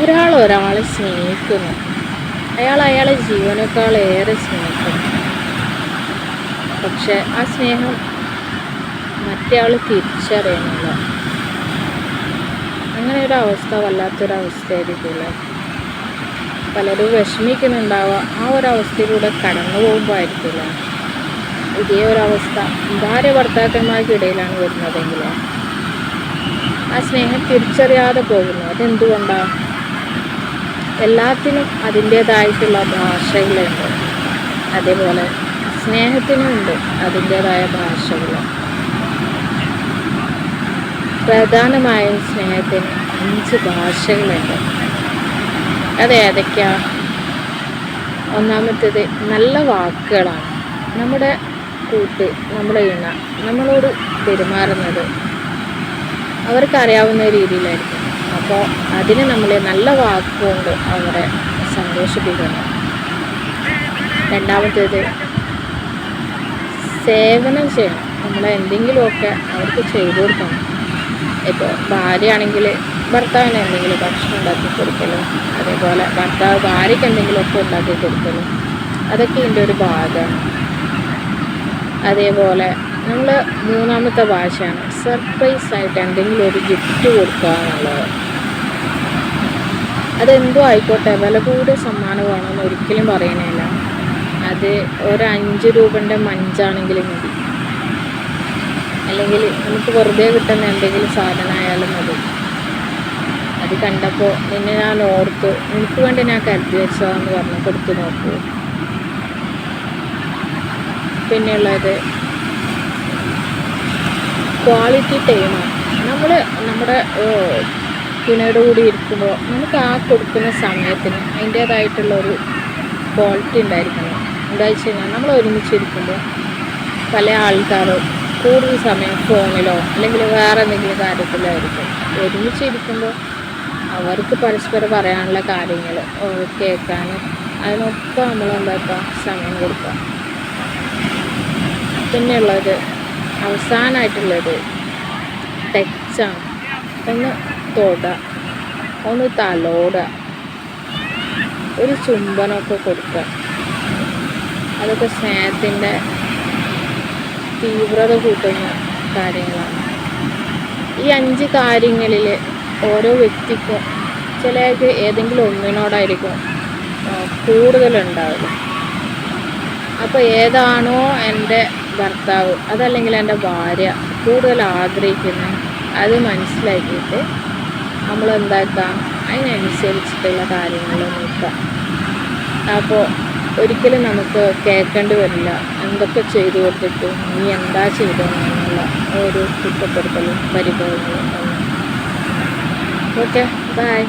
ഒരാളെ സ്നേഹിക്കുന്നു, അയാളെ ജീവനേക്കാൾ ഏറെ സ്നേഹിക്കുന്നു. പക്ഷെ ആ സ്നേഹം മറ്റേ ആൾ തിരിച്ചറിയുന്നില്ല. അങ്ങനെ ഒരു അവസ്ഥ വല്ലാത്തൊരവസ്ഥയായിരിക്കില്ല. പലരും വിഷമിക്കുന്നുണ്ടാവുക ആ ഒരവസ്ഥയിലൂടെ കടന്നു പോകുമ്പോൾ ആയിരിക്കില്ല. ഇതേ ഒരവസ്ഥ ഭാര്യ ഭർത്താക്കന്മാർക്കിടയിലാണ് വരുന്നതെങ്കിൽ ആ സ്നേഹം തിരിച്ചറിയാതെ പോകുന്നു. അതെന്തുകൊണ്ടാണ്? എല്ലാത്തിനും അതിൻ്റേതായിട്ടുള്ള ഭാഷകളുണ്ട്. അതേപോലെ സ്നേഹത്തിനുമുണ്ട് അതിൻ്റേതായ ഭാഷകൾ. പ്രധാനമായും സ്നേഹത്തിന് 5 ഭാഷകളുണ്ട്. അത് ഏതൊക്കെയാണ്? ഒന്നാമത്തേത് നല്ല വാക്കുകളാണ്. നമ്മുടെ നമ്മുടെ ഇണ നമ്മളോട് പെരുമാറുന്നത് അവർക്കറിയാവുന്ന രീതിയിലായിരിക്കും. അപ്പോൾ അതിന് നമ്മൾ നല്ല വാക്കുകൊണ്ട് അവരെ സന്തോഷിപ്പിക്കണം. രണ്ടാമത്തേത് സേവനം ചെയ്യണം. നമ്മൾ എന്തെങ്കിലുമൊക്കെ അവർക്ക് ചെയ്തു കൊടുക്കണം. ഇപ്പോൾ ഭാര്യയാണെങ്കിൽ ഭർത്താവിന് എന്തെങ്കിലും ഭക്ഷണം ഉണ്ടാക്കി കൊടുക്കലും, അതേപോലെ ഭർത്താവ് ഭാര്യയ്ക്ക് എന്തെങ്കിലുമൊക്കെ ഉണ്ടാക്കി കൊടുക്കലും, അതൊക്കെ ഇതിൻ്റെ ഒരു ഭാഗമാണ്. അതേപോലെ നമ്മൾ മൂന്നാമത്തെ ഭാഷയാണ് സർപ്രൈസായിട്ട് എന്തെങ്കിലും ഒരു ഗിഫ്റ്റ് കൊടുക്കുക എന്നുള്ളത്. അതെന്തോ ആയിക്കോട്ടെ, വില കൂടിയ സമ്മാനമാണെന്ന് ഒരിക്കലും പറയുന്നില്ല. അത് ഒരു 5 രൂപൻ്റെ മഞ്ചാണെങ്കിലും മതി, അല്ലെങ്കിൽ നമുക്ക് വെറുതെ കിട്ടുന്ന എന്തെങ്കിലും സാധനമായാലും മതി. അത് കണ്ടപ്പോൾ നിന്നെ ഞാൻ ഓർത്തു, നിനക്ക് വേണ്ടി ഞാൻ കരുതി വെച്ചതാന്ന് പറഞ്ഞ് കൊടുത്തു നോക്കൂ. പിന്നെയുള്ളത് ക്വാളിറ്റി ടൈമാണ്. നമ്മുടെ തുണയുടെ കൂടി ഇരിക്കുമ്പോൾ നമുക്ക് ആ കൊടുക്കുന്ന സമയത്തിന് അതിൻ്റേതായിട്ടുള്ളൊരു ക്വാളിറ്റി ഉണ്ടായിരിക്കണം. എന്താ വെച്ച് കഴിഞ്ഞാൽ നമ്മൾ ഒരുമിച്ചിരിക്കുമ്പോൾ പല ആൾക്കാരും കൂടുതൽ സമയം ഫോണിലോ അല്ലെങ്കിൽ വേറെ എന്തെങ്കിലും കാര്യത്തിലായിരിക്കും. ഒരുമിച്ചിരിക്കുമ്പോൾ അവർക്ക് പരസ്പരം പറയാനുള്ള കാര്യങ്ങൾ കേൾക്കാനും അതിനൊക്കെ നമ്മൾ എന്താക്കുക സമയം കൊടുക്കുക. പിന്നെയുള്ളത് അവസാനമായിട്ടുള്ളത് ടച്ചാണ്. ഒന്ന് തൊടുക, ഒന്ന് തലോടുക, ഒരു ചുംബനമൊക്കെ കൊടുക്കുക. അതൊക്കെ സ്നേഹത്തിൻ്റെ തീവ്രത കൂട്ടുന്ന കാര്യങ്ങളാണ്. ഈ 5 കാര്യങ്ങളിൽ ഓരോ വ്യക്തിക്കും ചിലർക്ക് ഏതെങ്കിലും ഒന്നിനോടായിരിക്കും കൂടുതലുണ്ടാവുക. അപ്പോൾ ഏതാണോ എൻ്റെ ഭർത്താവ് അതല്ലെങ്കിൽ എൻ്റെ ഭാര്യ കൂടുതൽ ആഗ്രഹിക്കുന്നത് അത് മനസ്സിലാക്കിയിട്ട് നമ്മൾ എന്താക്കുക, അതിനനുസരിച്ചിട്ടുള്ള കാര്യങ്ങൾ നോക്കുക. അപ്പോൾ ഒരിക്കലും നമുക്ക് കേൾക്കേണ്ടി വരില്ല എന്തൊക്കെ ചെയ്തു കൊടുത്തിട്ട് നീ എന്താ ചെയ്തതെന്നുള്ള ഒരു കുറ്റപ്പെടുത്തലും പരിഭവങ്ങളും. Okay, by.